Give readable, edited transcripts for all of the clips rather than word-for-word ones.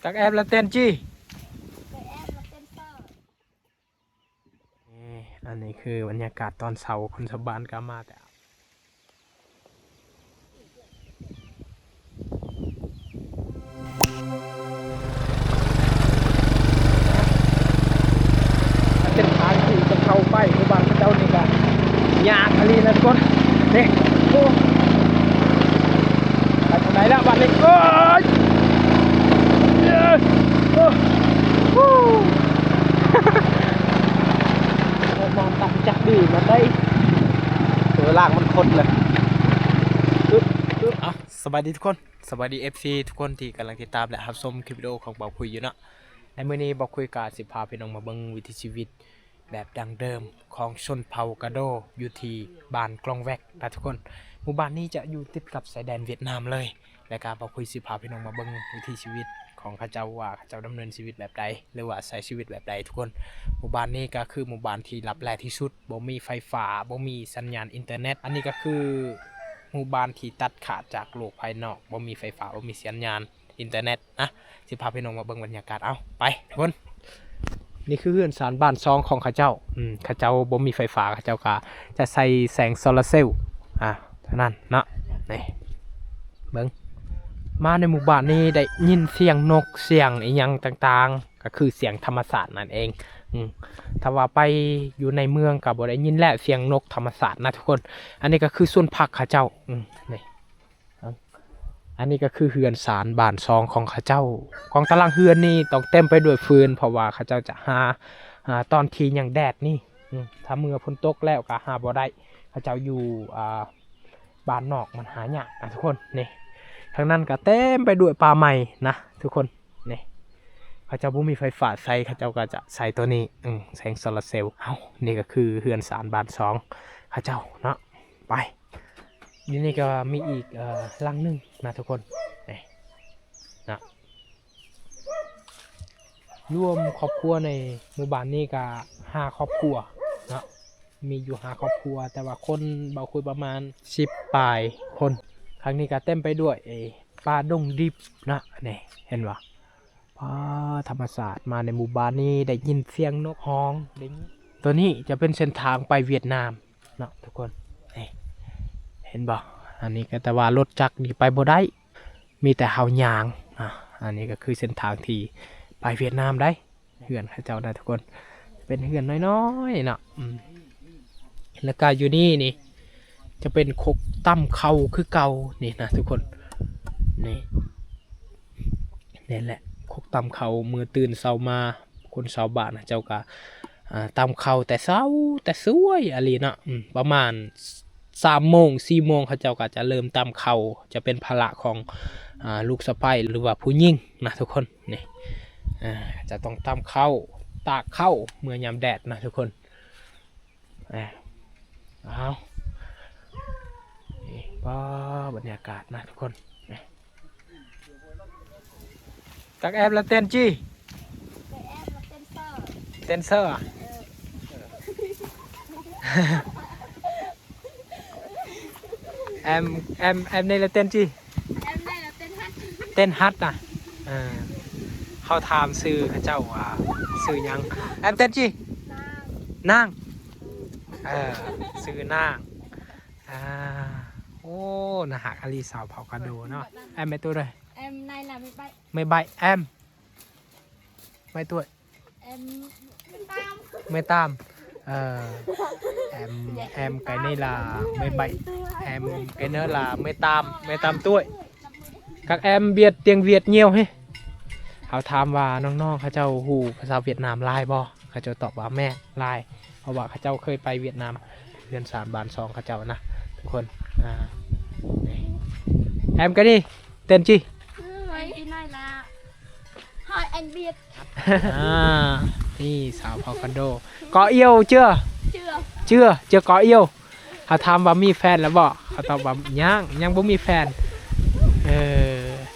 Các em là tên chi? อันนี้คือบรรยากาศตอนเช้าคนชาวบ้านก็มาแต่เป็นทางที่จะเข้าไปหมู่บ้านพระเจ้านี่กันยากอะไรนะทุกคนนี่โอ้ไปทางไหนแล้วบ้านนี้โอ้ยโอ้มองตักจักดีมาได้ตัวลากมันคนเลยสวัสดีทุกคนสวัสดี FC ทุกคนที่กำลังติดตามและรับชมคลิปวิดีโอของเบาคุยอยู่เนาะในมื้อนี้เบาคุยกาสิพาพี่น้องมาเบิ่งวิถีชีวิตแบบดังเดิมของชนเผ่ากะโดอยู่ที่บ้านกลองแวกนะทุกคนหมู่บ้านนี้จะอยู่ติดกับชายแดนเวียดนามเลยและการเบาคุยสิพาพี่น้องมาเบิ่งวิถีชีวิตของข้าเจ้าว่าข้าเจ้าดำเนินชีวิตแบบใดหรือว่าใช้ชีวิตแบบใดทุกคนหมู่บ้านนี้ก็คือหมู่บ้านที่ลับแลที่สุดบ่มีไฟฟ้าบ่มีสัญญาณอินเทอร์เน็ตอันนี้ก็คือหมู่บ้านที่ตัดขาดจากโลกภายนอกบ่มีไฟฟ้าบ่มีสัญญาณอินเทอร์เน็ตนะสิพาพี่น้องมาเบิ่งบรรยากาศเอาไปทุกคนนี่คือเรือนสารบ้านซองของข้าเจ้าข้าเจ้าบ่มีไฟฟ้าข้าเจ้าก็จะใส่แสงโซลาร์เซลล์เท่านั้นเนาะนี่เบิ่งมาในหมู่บ้านนี้ได้ยินเสียงนกเสียงอีหยังต่างๆก็คือเสียงธรรมศาสตร์นั่นเองถ้าว่าไปอยู่ในเมืองก็บ่ได้ยินแล้วเสียงนกธรรมศาสตร์นะทุกคนอันนี้ก็คือส่วนพักข้าเจ้านี่อันนี้ก็คือเฮือนสารบ้านซองของข้าเจ้าของตารางเฮือนนี่ต้องเต็มไปด้วยฟืนเพราะว่าข้าเจ้าจะหาตอนที่ยังแดดนี่ถ้าเมื่อฝนตกแล้วก็หาบ่ได้ข้าเจ้าอยู่บ้านนอกมันหายากนะทุกคนนี่ทางนั้นก็เต็มไปด้วยป่าไม้นะทุกคนนี่ข้าเจ้าบ่มีไฟฟ้าใส่ข้าเจ้าก็จะใส่ตัวนี้แสงโซลาร์เซลล์นี่ก็คือเฮือนสารบ้านซองข้าเจ้าเนาะไปอยู่นี่ก็มีอีกหลังนึงนะทุกคนนี่นะรวมครอบครัวในหมู่บ้านนี้ก็5 ครอบครัวนะมีอยู่5 ครอบครัวแต่ว่าคนเบาคุยประมาณ10 ปลายคนครั้งนี้ก็เต็มไปด้วยป่าดงดิบนะนี่เห็นปะธรรมศาสตร์มาในหมู่บ้านนี้ได้ยินเสียงนกฮ้องตัวนี้จะเป็นเส้นทางไปเวียดนามนะทุกคนเห็นบ่อันนี้ก็แต่ว่ารถจักรนี่ไปบ่ได้มีแต่หาวยางอันนี้ก็คือเส้นทางที่ไปเวียดนามได้เฮือนข้าเจ้าได้ทุกคนเป็นเฮือนน้อยๆเนาะแล้วก็อยู่นี่จะเป็นคกตั้มเข่าคือเก่านี่นะทุกคนนี่แหละคกตั้มเข่ามือตื่นเช้ามาคนชาวบ้านเจ้าก็ตั้มเข่าแต่เช้าแต่สวยอะไรเนาะประมาณ3 โมง 4 โมงเขาเจ้าก็จะเริ่มตำเข่าจะเป็นภาระของลูกสะใภ้หรือว่าผู้หญิงนะทุกคนนี่จะต้องตำเข่าตากเข่าเมื่อยามแดดนะทุกคนเอานี่บรรยากาศนะทุกคน Các em là tên chi? Các em là tên Sơ. Tên Sơ à? Em đây là tên chi? Em đây là tên Hát. Tên Hát à? Họ tham sư cháu sư nhang. Em tên chi? Nang. Sư Nang. Ô, là hạ Ali xào pháo cá đồ nó. Em mấy tuổi rồi? Em nay là 17. 17 em. Mấy tuổi? Em 18. 18. Em cái này là 17, em cái nữa là 18 tuổi. Các em biết tiếng Việt nhiều hết. Họ tham vàน้องๆเขาเจ้าฮู้ภาษาเวียดนามลายบ่เขาเจ้าตอบว่าแม่ลายเพราะว่าเขาเจ้าเคยไปเวียดนามเรียนสารบ้านซองเขาเจ้านะทุกคนem cái đi tên chi? Cái này là hỏi anh Việt.นี่สาวพอกันโดcó yêu chưa? Chưa có yêu เขาถามว่ามีแฟนแล้วบ่เขาตอบว่ายังบ่มีแฟน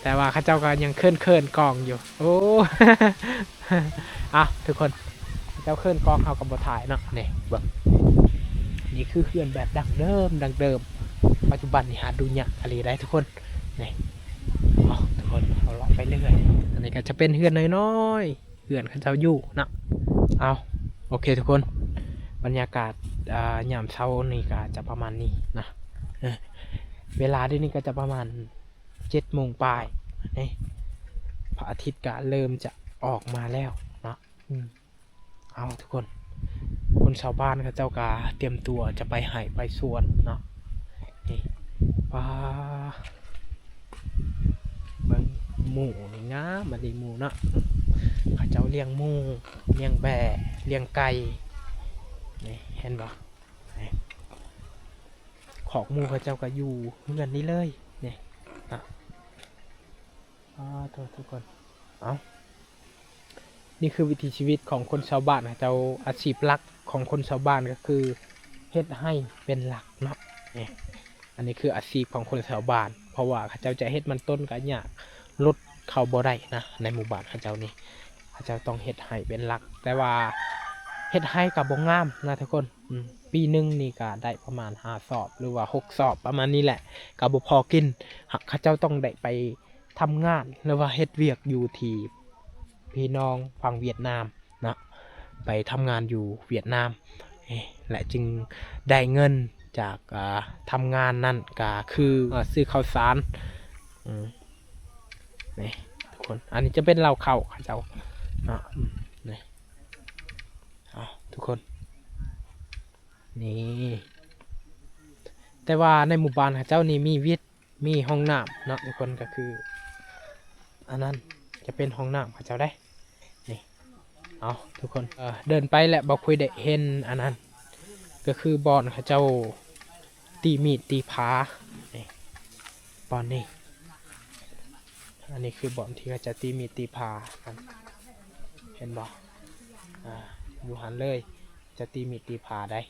แต่ว่าเขาเจ้าก็ยังเคลื่อนกองอยู่โอ้ทุกคนเจ้าเคลื่อนกองเอากับบถ่ายเนาะนี่เบิ่งนี่คือเคลื่อนแบบดังเดิมปัจจุบันนี่หาดูยากอะไรได้ทุกคนนี่ทุกคนเอา เอาเลาะไปเรื่อยอันนี้ก็จะเป็นเฮือนน้อยๆเฮือนเขาเจ้าอยู่นะเอาโอเคทุกคนบรรยากาศยามเช้านี่ก็จะประมาณนี้นะเวลาที่นี่ก็จะประมาณ7 โมงปลายนี่พระอาทิตย์ก็เริ่มจะออกมาแล้วนะเอาทุกคนคนชาวบ้านเขาเจ้าก็เตรียมตัวจะไปไห่ไปสวนเนาะนี่ปลาเบิ่งหมูนี่งามมาดีหมูเนาะเขาเจ้าเลี้ยงหมูเลี้ยงแบะเลี้ยงไก่นี่เห็นปะของหมูเขาเจ้าก็อยู่เหมือนนี้เลยนี่นะทุกคนเอานี่คือวิถีชีวิตของคนชาวบ้านเขาเจ้าอาชีพหลักของคนชาวบ้านก็คือเฮ็ดให้เป็นหลักเนาะนี่อันนี้คืออาชีพของคนชาวบ้านเพราะว่าเขาเจ้าจะเฮ็ดมันต้นกันยากลดเขาบ่ได้นะในหมู่บ้านเขาเจ้านี่เขาเจ้าต้องเฮ็ดให้เป็นหลักแต่ว่าเฮ็ดให้กับบ่งามนะทุกคนปีหนึ่งนี่ก็ได้ประมาณ5 สอบหรือว่า6 สอบประมาณนี้แหละก็บ่พอกินเขาเจ้าต้องได้ไปทำงานหรือว่าเฮ็ดเวียกอยู่ที่พี่น้องฝั่งเวียดนามนะไปทำงานอยู่เวียดนามและจึงได้เงินจากทำงานนั่นก็คือซื้อข้าวสารนี่ทุกคนอันนี้จะเป็นเหล้าข้าวเจ้านี่ทุกคนนี่แต่ว่าในหมู่บ้านเจ้านี่มีวิทย์มีห้องน้ำเนาะทุกคนก็คืออันนั้นจะเป็นห้องน้ำเจ้าได้นี่เอาทุกคนเดินไปแหละบอกคุยได้เห็นอันนั้นก็คือบอนเจ้าตีมีดตีผานี่บอนนี่อันนี้คือบอนที่เขาจะตีมีดตีผาเห็นบ่อยู่หันเลยจะตีมีดตีผาได้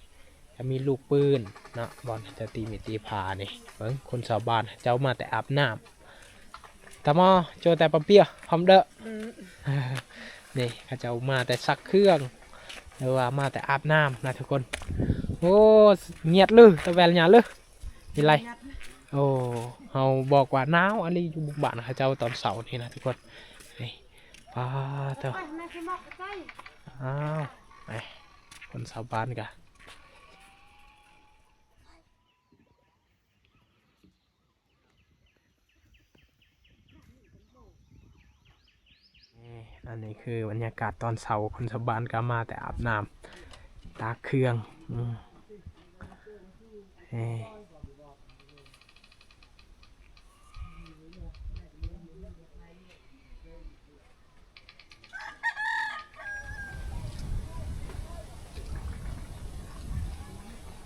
จะมีลูกปืนนะบอลจะตีมีดตีผานี่เบิ่งคนชาวบ้านเจ้ามาแต่อาบน้ำตะมอโจแต่ปะเปียพร้อมเด้อนี่เขาเจ้ามาแต่ซักเครื่องหรือว่ามาแต่อาบน้ำนะทุกคนโอ้เงียบเลยตะแวลหยาเลยนี่ไรโอ้เขาบอกว่าหนาวอันนี้อยู่บุกบ้านเขาเจ้าตอนเสาร์นี่นะทุกคนนี่ป้าเถอะอ้าวไปคนชาวบ้านกันอันนี้คือบรรยากาศตอนเช้าคนชาวบ้านก็มาแต่อาบน้ำตากเครื่อง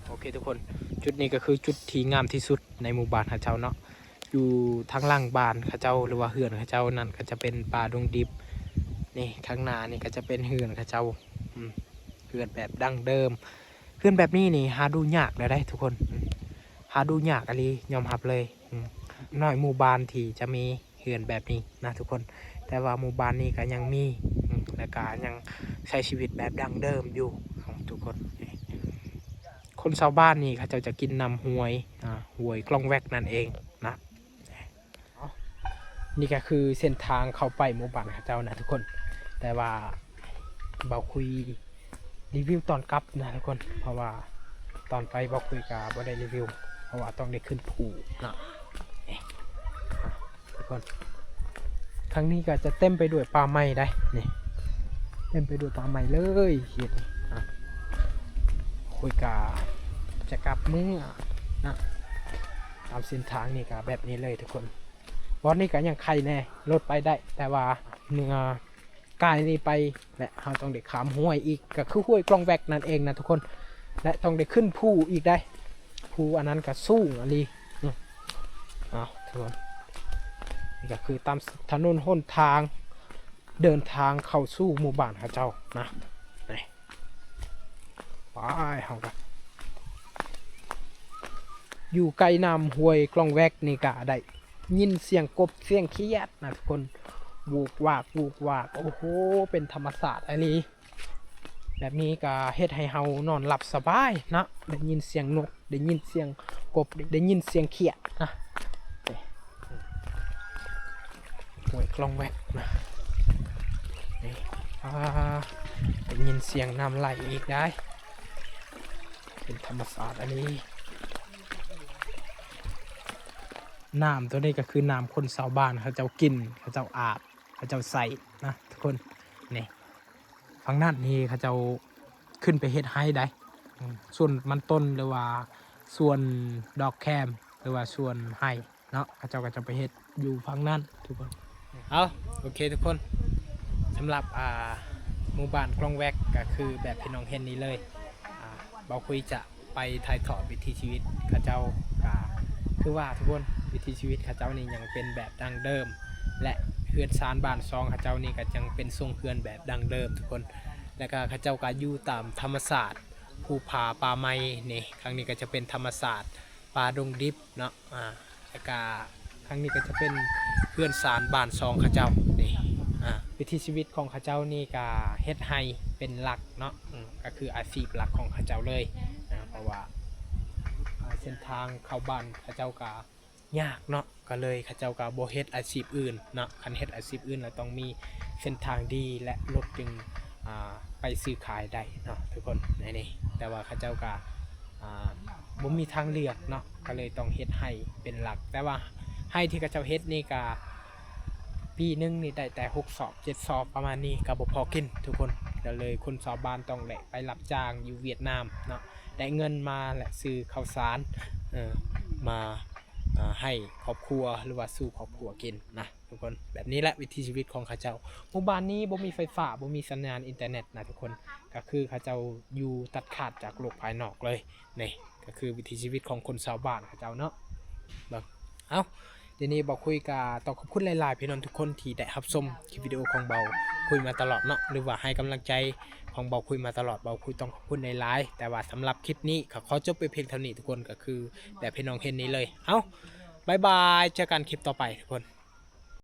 โอเคทุกคนจุดนี้ก็คือจุดที่งามที่สุดในหมู่บ้านข้าเจ้าเนาะอยู่ทางล่างบ้านข้าเจ้าหรือว่าเฮือนข้าเจ้านั่นก็จะเป็นป่าดงดิบนี่ข้างหน้านี่ก็จะเป็นเฮือนข้าเจ้าเฮือนแบบดั้งเดิมเฮือนแบบนี้นี่หาดูยากเลยได้ทุกคนหาดูยากอะไรยอมรับเลยน้อยหมู่บ้านที่จะมีเฮือนแบบนี้นะทุกคนแต่ว่าหมู่บ้านนี้ก็ยังมีและก็ยังใช้ชีวิตแบบดั้งเดิมอยู่ของทุกคนคนชาวบ้านนี่เขาจะกินนำหวยกล้องแวกนั่นเองนะนี่ก็คือเส้นทางเข้าไปหมู่บ้านเขาเจ้านะทุกคนแต่ว่าเบาคุยรีวิวตอนกลับนะทุกคนเพราะว่าตอนไปเบาคุยกับบ่ได้รีวิวเพราะว่าต้องได้ขึ้นภูนะทุกคนครั้งนี้ก็จะเต็มไปด้วยป่าไม้ได้นี่เต็มไปด้วยป่าไม้เลยเห็นคุยกับจะกลับเมื่อนะตามเส้นทางนี่ก็แบบนี้เลยทุกคนวันนี้ก็ยังใครแน่รถไปได้แต่ว่าเมื่อกายนี้ไปและเราต้องได้ขามห้วยอีกก็คือห้วยกล้องแวกนั่นเองนะทุกคนและต้องได้ขึ้นภูอีกได้ภูอันนั้นก็สูงอันนี้ทุกคนนี่ก็คือตามถนนหนทางเดินทางเข้าสู่หมู่บ้านข้าเจ้านะนี่ไปเอากันอยู่ไกลน้ำห้วยกล้องแวกนี่ก็ได้ยินเสียงกบเสียงเขียดนะทุกคนบูกวากโอ้โหเป็นธรรมศาสตร์อันนี้แบบนี้ก็เฮ็ดให้เฮานอนหลับสบายนะได้ยินเสียงนกได้ยินเสียงกบได้ยินเสียงเขียดนะทุก ห้วยคลองแวกนะนี่ได้ยินเสียงน้ำไหลอีกได้เป็นธรรมศาสตร์อันนี้น้ำตัวนี้ก็คือน้ำคนชาวบ้านเขาเจ้ากินเขาเจ้าอาบเขาเจ้าใส่นะทุกคนนี่ฝั่งนั้นนี่เขาเจ้าขึ้นไปเฮ็ดไฮได้ส่วนมันต้นหรือว่าส่วนดอกแคมหรือว่าส่วนไฮเนาะเขาเจ้าก็จะไปเฮ็ดอยู่ฝั่งนั้นทุกคนเอาโอเคทุกคนสำหรับหมู่บ้านคลองแวกก็คือแบบพี่น้องเห็นนี้เลยเบาคุยจะไปถ่ายทอดวิถีชีวิตเขาเจ้าคือว่าทุกคนวิถีชีวิตเขาเจ้านี่ยังเป็นแบบดั้งเดิมและเฮือนซานบ้านซองเขาเจ้านี่ก็ยังเป็นทรงเฮือนแบบดั้งเดิมทุกคนแล้วก็เขาเจ้าก็อยู่ตามธรรมศาสตร์ภูผาป่าไม้นี่ครั้งนี้ก็จะเป็นธรรมศาสตร์ป่าดงดิบเนาะแล้วก็ครั้งนี้ก็จะเป็นเฮือนซานบ้านซองเขาเจ้านี่วิถีชีวิตของเขาเจ้านี่ก็เฮ็ดไฮเป็นหลักเนาะก็คืออาชีพหลักของเขาเจ้าเลยเพราะว่าเส้นทางเข้าบ้านเขาเจ้าก็ยากเนาะก็เลยเขาเจ้าก็บ่เฮ็ดอาชีพอื่นเนาะคันเฮ็ดอาชีพอื่นเราต้องมีเส้นทางดีและรถจึงไปซื้อขายได้เนาะทุกคนนี่แต่ว่าเขาเจ้าก็บ่มีทางเลือกเนาะก็เลยต้องเฮ็ดไฮเป็นหลักแต่ว่าไฮที่เขาเจ้าเฮ็ดนี่ก็ปีนึงนี่ได้แต่6 สอบ 7 สอบประมาณนี้ก็บ่พอกินทุกคนก็เลยคนชาวบ้านต้องแหละไปรับจ้างอยู่เวียดนามเนาะได้เงินมาและซื้อข้าวสารมาให้ครอบครัวหรือว่าสู้ครอบครัวกินนะทุกคนแบบนี้แหละวิถีชีวิตของเขาเจ้าหมู่บ้านนี้บ่มีไฟฟ้าบ่มีสัญญาณอินเทอร์เน็ตนะทุกคนก็คือเขาเจ้าอยู่ตัดขาดจากโลกภายนอกเลยนี่ก็คือวิถีชีวิตของคนชาวบ้านเขาเจ้าเนาะเอาเดี๋ยวนี้บอกคุยกับต้องขอบคุณหลายๆพี่น้องทุกคนที่ได้รับชมคลิปวิดีโอของเบาคุยมาตลอดเนาะหรือว่าให้กำลังใจของเบาคุยมาตลอดเบาคุยต้องขอบคุณหลายๆแต่ว่าสำหรับคลิปนี้ขอจบไปเพียงเท่านี้ทุกคนก็คือแบบพี่น้องเห็นนี้เลยเอาบายบายเจอกันคลิปต่อไปทุกคน